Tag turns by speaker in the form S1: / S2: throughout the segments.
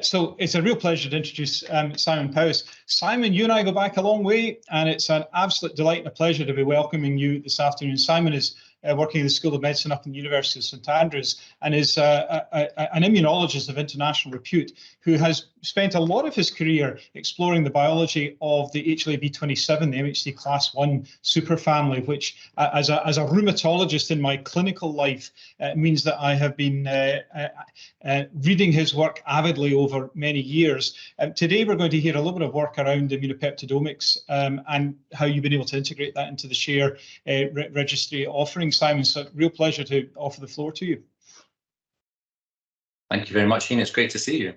S1: So it's a real pleasure to introduce Simon Powis. Simon, you and I go back a long way, and it's an absolute delight and a pleasure to be welcoming you this afternoon. Simon is working in the School of Medicine up in the University of St Andrews and is an immunologist of international repute who has spent a lot of his career exploring the biology of the HLA-B27, the MHC class 1 superfamily, which as a rheumatologist in my clinical life means that I have been reading his work avidly over many years. Today we're going to hear a little bit of work around immunopeptidomics and how you've been able to integrate that into the SHARE registry offering. Simon, it's a real pleasure to offer the floor to you.
S2: Thank you very much, Ian. It's great to see you.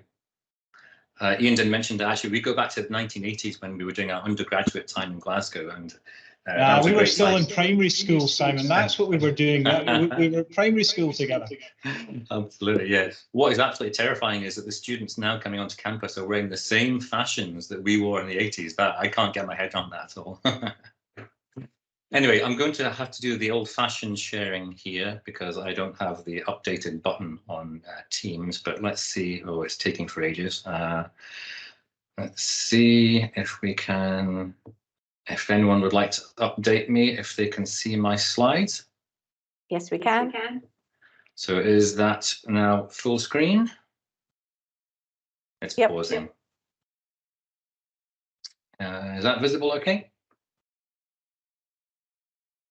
S2: Ian did mention that actually we go back to the 1980s when we were doing our undergraduate time in Glasgow, and
S1: we were still in primary school, Simon. That's what we were doing. We were primary school together.
S2: Absolutely, yes. What is absolutely terrifying is that the students now coming onto campus are wearing the same fashions that we wore in the 80s. That I can't get my head around that at all. Anyway, I'm going to have to do the old-fashioned sharing here because I don't have the updated button on Teams, but let's see. Oh, it's taking for ages. Let's see if we can, if anyone would like to update me, if they can see my slides.
S3: Yes, we can.
S2: So is that now full screen? It's pausing. Is that visible okay?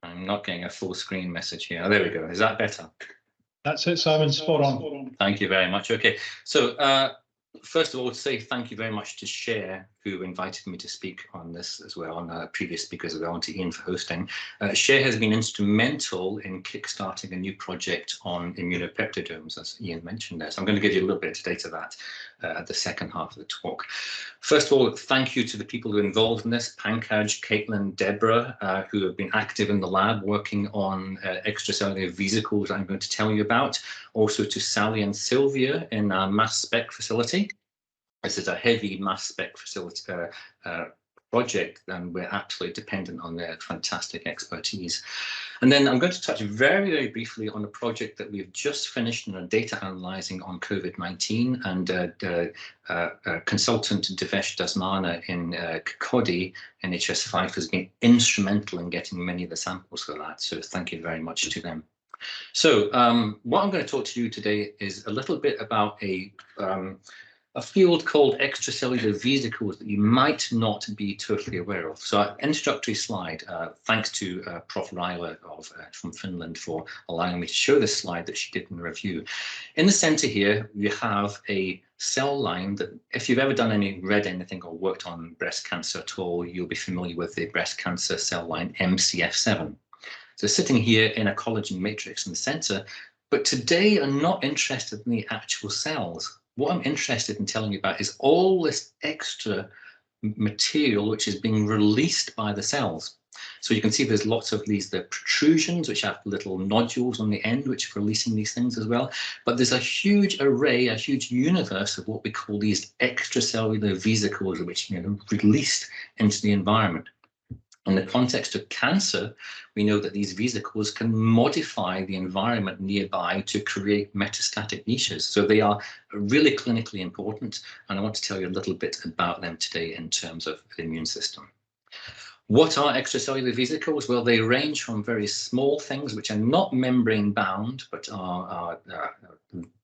S2: I'm not getting a full screen message here. Oh, there we go. Is that better?
S1: That's it, Simon. Spot on.
S2: Thank you very much. Okay. So first of all, to say thank you very much to SHARE, who invited me to speak on this as well, on previous speakers as well, and to Ian for hosting. SHARE has been instrumental in kickstarting a new project on immunopeptidomes, as Ian mentioned there. So I'm going to give you a little bit today to that at the second half of the talk. First of all, thank you to the people who are involved in this, Pankaj, Caitlin, Deborah, who have been active in the lab working on extracellular vesicles I'm going to tell you about. Also to Sally and Sylvia in our mass spec facility. This is a heavy mass spec facility project, and we're absolutely dependent on their fantastic expertise. And then I'm going to touch very, very briefly on a project that we've just finished in data analyzing on COVID-19, and consultant Devesh Dasmana in Kakodi, NHS 5, has been instrumental in getting many of the samples for that. So thank you very much to them. So what I'm going to talk to you today is a little bit about a field called extracellular vesicles that you might not be totally aware of. So an introductory slide, thanks to Prof. Ryler from Finland for allowing me to show this slide that she did in the review. In the center here, we have a cell line that if you've ever read anything or worked on breast cancer at all, you'll be familiar with the breast cancer cell line MCF7. So sitting here in a collagen matrix in the center, but today I'm not interested in the actual cells. What I'm interested in telling you about is all this extra material which is being released by the cells. So you can see there's lots of the protrusions which have little nodules on the end which are releasing these things as well. But there's a huge array, a huge universe of what we call these extracellular vesicles which are released into the environment. In the context of cancer, we know that these vesicles can modify the environment nearby to create metastatic niches. So they are really clinically important, and I want to tell you a little bit about them today in terms of the immune system. What are extracellular vesicles? Well, they range from very small things which are not membrane bound, but are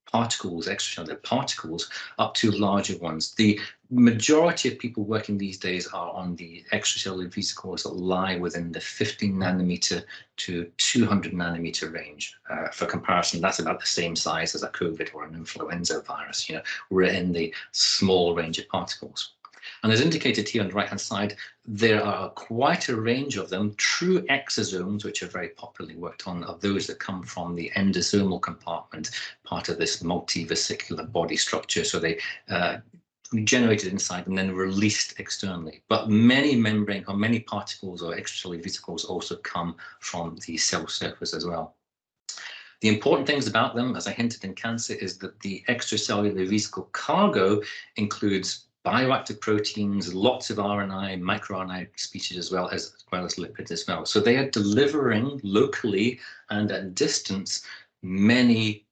S2: particles, extracellular particles, up to larger ones. The majority of people working these days are on the extracellular vesicles that lie within the 50 nanometer to 200 nanometer range. For comparison, that's about the same size as a COVID or an influenza virus. We're in the small range of particles. And as indicated here on the right-hand side, there are quite a range of them. True exosomes, which are very popularly worked on, are those that come from the endosomal compartment, part of this multivesicular body structure. So they generated inside and then released externally. But many membrane or many particles or extracellular vesicles also come from the cell surface as well. The important things about them, as I hinted in cancer, is that the extracellular vesicle cargo includes bioactive proteins, lots of RNA, microRNA species as well as lipids as well. So they are delivering locally and at distance many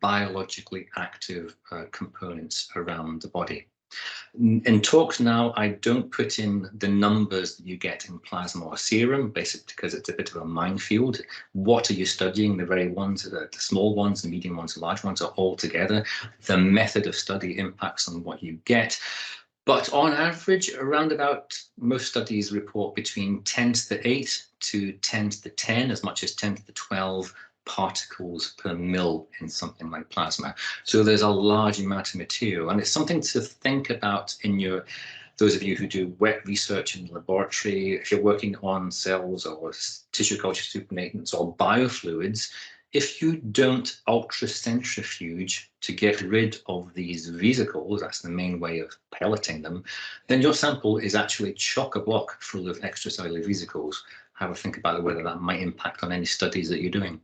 S2: biologically active components around the body. In talks now, I don't put in the numbers that you get in plasma or serum, basically because it's a bit of a minefield. What are you studying? The very ones, the small ones, the medium ones, the large ones are all together. The method of study impacts on what you get. But on average, around about, most studies report between 10 to the 8 to 10 to the 10, as much as 10 to the 12 particles per mil in something like plasma. So there's a large amount of material, and it's something to think about in those of you who do wet research in the laboratory. If you're working on cells or tissue culture supernatants or biofluids, if you don't ultracentrifuge to get rid of these vesicles, that's the main way of pelleting them, then your sample is actually chock-a-block full of extracellular vesicles. Have a think about whether that might impact on any studies that you're doing.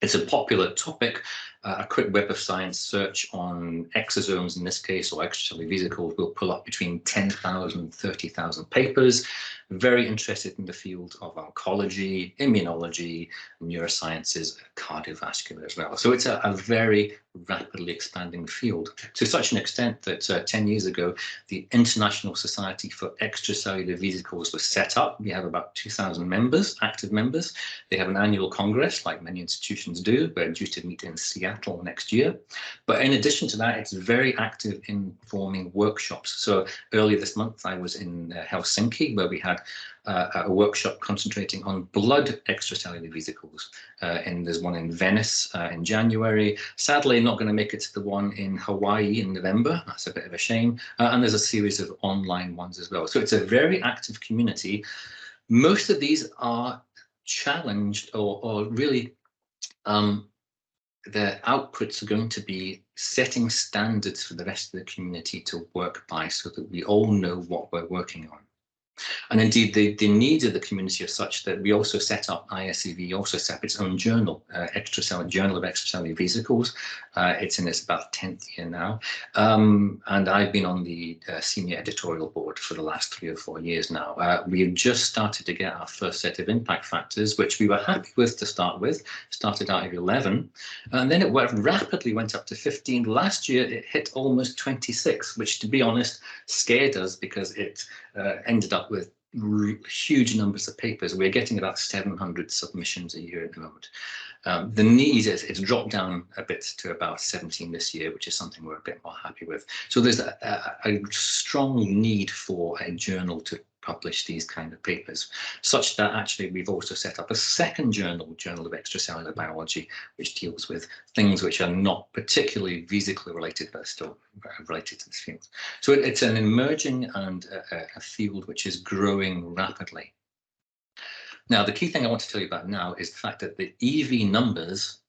S2: It's a popular topic. A quick Web of Science search on exosomes, in this case, or extracellular vesicles, will pull up between 10,000 and 30,000 papers. Very interested in the field of oncology, immunology, neurosciences, cardiovascular as well. So it's a very rapidly expanding field, to such an extent that 10 years ago, the International Society for Extracellular Vesicles was set up. We have about 2,000 members, active members. They have an annual congress, like many institutions do. We're due to meet in Seattle next year. But in addition to that, it's very active in forming workshops. So earlier this month, I was in Helsinki, where we had a workshop concentrating on blood extracellular vesicles. And there's one in Venice in January. Sadly, not going to make it to the one in Hawaii in November. That's a bit of a shame. And there's a series of online ones as well. So it's a very active community. Most of these are challenged or really their outputs are going to be setting standards for the rest of the community to work by, so that we all know what we're working on. And indeed, the needs of the community are such that we also set up, ISCV also set up its own journal, Journal of Extracellular Vesicles. It's in its about 10th year now. And I've been on the senior editorial board for the last 3 or 4 years now. We've just started to get our first set of impact factors, which we were happy with to start with. Started out at 11, and then it rapidly went up to 15. Last year, it hit almost 26, which, to be honest, scared us, because it ended up with huge numbers of papers. We're getting about 700 submissions a year at the moment. The need it's dropped down a bit to about 17 this year, which is something we're a bit more happy with. So there's a strong need for a journal to publish these kind of papers, such that actually we've also set up a second journal, Journal of Extracellular Biology, which deals with things which are not particularly vesically related, but still related to this field. So it's an emerging and a field which is growing rapidly. Now, the key thing I want to tell you about now is the fact that the EV numbers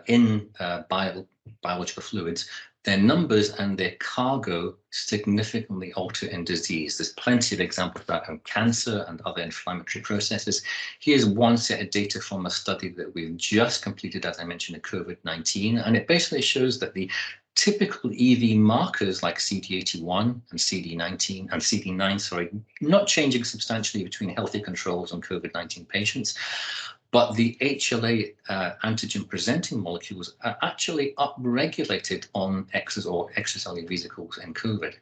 S2: in biological fluids, their numbers and their cargo significantly alter in disease. There's plenty of examples of that in cancer and other inflammatory processes. Here's one set of data from a study that we've just completed, as I mentioned, in COVID-19, and it basically shows that the typical EV markers like CD81 and CD19 and CD9, sorry, not changing substantially between healthy controls and COVID-19 patients. But the HLA antigen presenting molecules are actually upregulated on extracellular vesicles in COVID.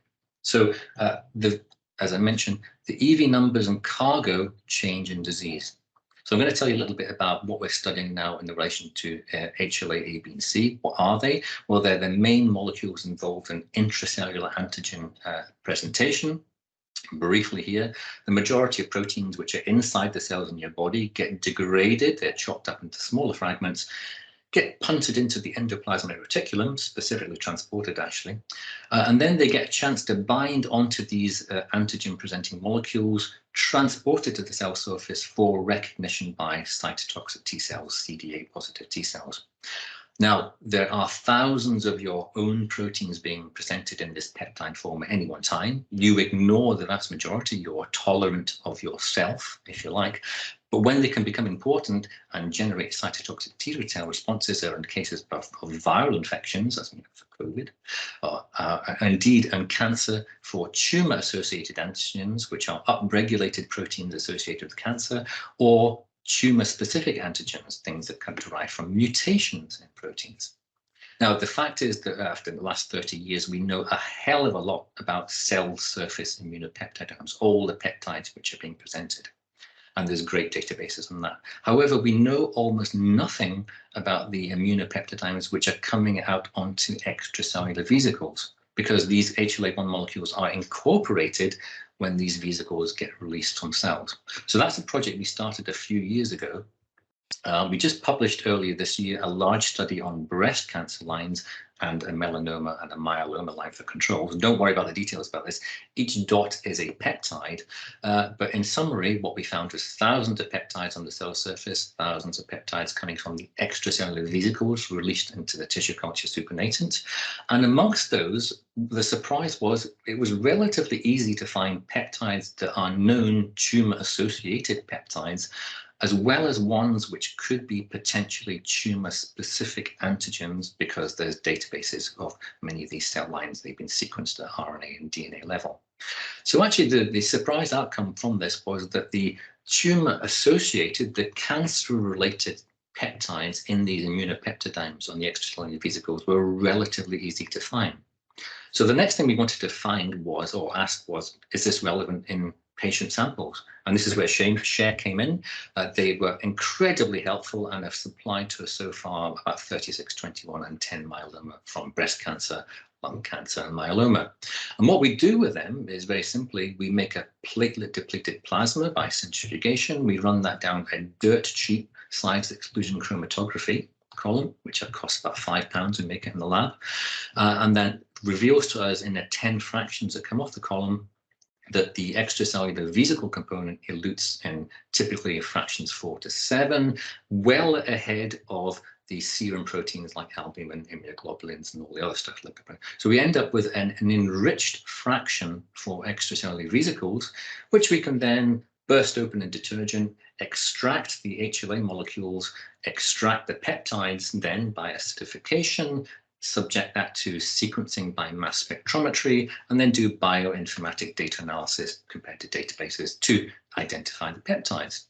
S2: So as I mentioned, the EV numbers and cargo change in disease. So I'm going to tell you a little bit about what we're studying now in relation to HLA A, B, and C. What are they? Well, they're the main molecules involved in intracellular antigen presentation. Briefly here, the majority of proteins which are inside the cells in your body get degraded, they're chopped up into smaller fragments, get punted into the endoplasmic reticulum, specifically transported actually, and then they get a chance to bind onto these antigen-presenting molecules, transported to the cell surface for recognition by cytotoxic T cells, CD8 positive T cells. Now, there are thousands of your own proteins being presented in this peptide form at any one time. You ignore the vast majority. You're tolerant of yourself, if you like. But when they can become important and generate cytotoxic T cell responses, are in cases of viral infections, as for COVID, and cancer, for tumor-associated antigens, which are upregulated proteins associated with cancer, or tumor-specific antigens, things that can derive from mutations in proteins. Now, the fact is that after the last 30 years, we know a hell of a lot about cell surface immunopeptidomes, all the peptides which are being presented. And there's great databases on that. However, we know almost nothing about the immunopeptidomes which are coming out onto extracellular vesicles, because these HLA-1 molecules are incorporated when these vesicles get released from cells. So that's a project we started a few years ago. We just published earlier this year a large study on breast cancer lines and a melanoma and a myeloma line for controls. Don't worry about the details about this. Each dot is a peptide, but in summary, what we found was thousands of peptides on the cell surface, thousands of peptides coming from the extracellular vesicles released into the tissue culture supernatant. And amongst those, the surprise was it was relatively easy to find peptides that are known tumor-associated peptides, as well as ones which could be potentially tumor-specific antigens, because there's databases of many of these cell lines. They've been sequenced at RNA and DNA level. So actually, the surprise outcome from this was that the tumor-associated, the cancer-related peptides in these immunopeptidomes on the extracellular vesicles were relatively easy to find. So the next thing we wanted to find was, or ask was, is this relevant in patient samples? And this is where SHARE came in. They were incredibly helpful and have supplied to us so far about 36, 21, and 10 myeloma from breast cancer, lung cancer, and myeloma. And what we do with them is very simply, we make a platelet-depleted plasma by centrifugation. We run that down a dirt-cheap slides exclusion chromatography column, which costs about £5. We make it in the lab, and then reveals to us in the 10 fractions that come off the column that the extracellular vesicle component elutes in typically fractions 4 to 7, well ahead of the serum proteins like albumin, immunoglobulins, and all the other stuff. So we end up with an enriched fraction for extracellular vesicles, which we can then burst open in detergent, extract the HLA molecules, extract the peptides, then by acidification, subject that to sequencing by mass spectrometry, and then do bioinformatic data analysis compared to databases to identify the peptides.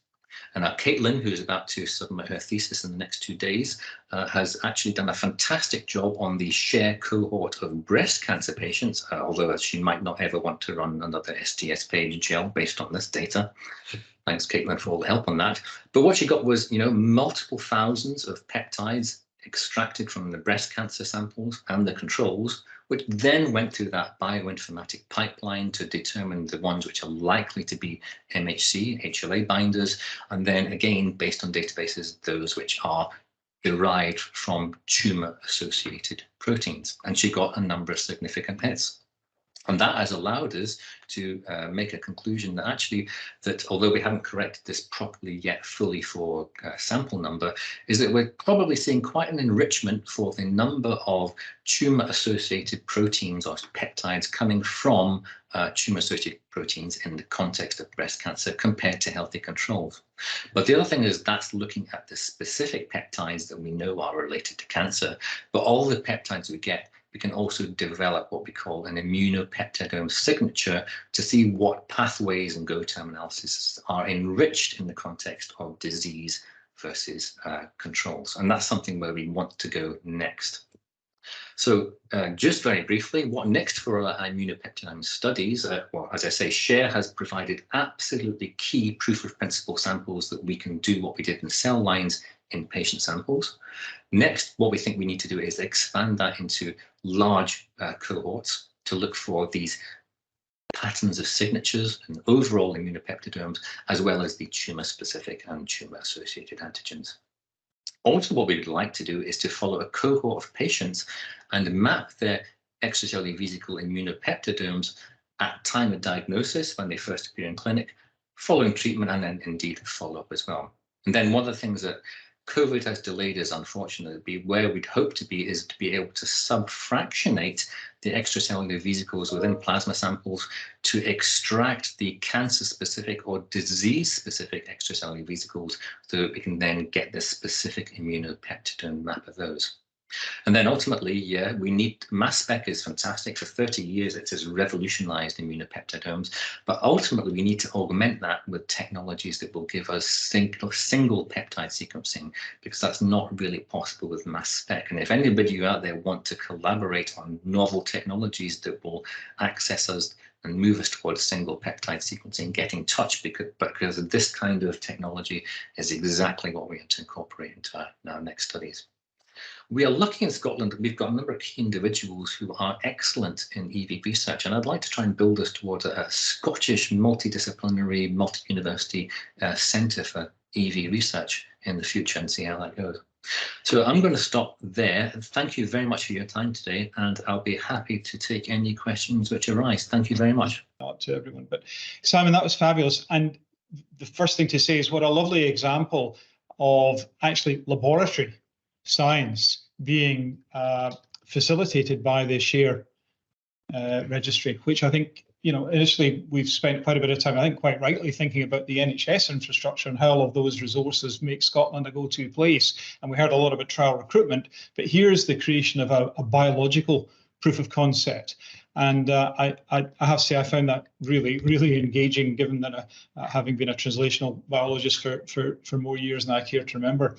S2: And Caitlin, who's about to submit her thesis in the next 2 days, has actually done a fantastic job on the SHARE cohort of breast cancer patients, although she might not ever want to run another STS page gel based on this data. Thanks, Caitlin, for all the help on that. But what she got was, multiple thousands of peptides extracted from the breast cancer samples and the controls, which then went through that bioinformatic pipeline to determine the ones which are likely to be MHC, HLA binders, and then again, based on databases, those which are derived from tumor-associated proteins. And she got a number of significant hits. And that has allowed us to make a conclusion that actually, that although we haven't corrected this properly yet fully for sample number, is that we're probably seeing quite an enrichment for the number of tumor-associated proteins or peptides coming from tumor-associated proteins in the context of breast cancer compared to healthy controls. But the other thing is that's looking at the specific peptides that we know are related to cancer, but all the peptides we get, we can also develop what we call an immunopeptidome signature to see what pathways and GO-term analysis are enriched in the context of disease versus controls. And that's something where we want to go next. So just very briefly, what next for our immunopeptidome studies? Well, as I say, SHARE has provided absolutely key proof of principle samples that we can do what we did in cell lines in patient samples. Next, what we think we need to do is expand that into large cohorts to look for these patterns of signatures and overall immunopeptidomes, as well as the tumor-specific and tumor-associated antigens. Also, what we'd like to do is to follow a cohort of patients and map their extracellular vesicle immunopeptidomes at time of diagnosis when they first appear in clinic, following treatment, and then indeed follow-up as well. And then one of the things that COVID has delayed us, unfortunately, where we'd hope to be is to be able to subfractionate the extracellular vesicles within plasma samples to extract the cancer-specific or disease-specific extracellular vesicles so that we can then get the specific immunopeptidome map of those. And then ultimately, yeah, we need mass spec is fantastic. For 30 years, it has revolutionized immunopeptidomes. But ultimately, we need to augment that with technologies that will give us single peptide sequencing, because that's not really possible with mass spec. And if anybody out there want to collaborate on novel technologies that will access us and move us towards single peptide sequencing, get in touch, because this kind of technology is exactly what we have to incorporate into our next studies. We are lucky in Scotland that we've got a number of key individuals who are excellent in EV research, and I'd like to try and build us towards a Scottish multidisciplinary, multi-university centre for EV research in the future and see how that goes. So I'm going to stop there. Thank you very much for your time today, and I'll be happy to take any questions which arise. Thank you very much.
S1: Not to everyone, but Simon, that was fabulous. And the first thing to say is what a lovely example of actually laboratory science being facilitated by the SHARE registry, which I think, initially we've spent quite a bit of time, I think quite rightly, thinking about the NHS infrastructure and how all of those resources make Scotland a go-to place. And we heard a lot about trial recruitment, but here's the creation of a biological proof of concept. And I have to say, I found that really, really engaging, given that having been a translational biologist for more years than I care to remember.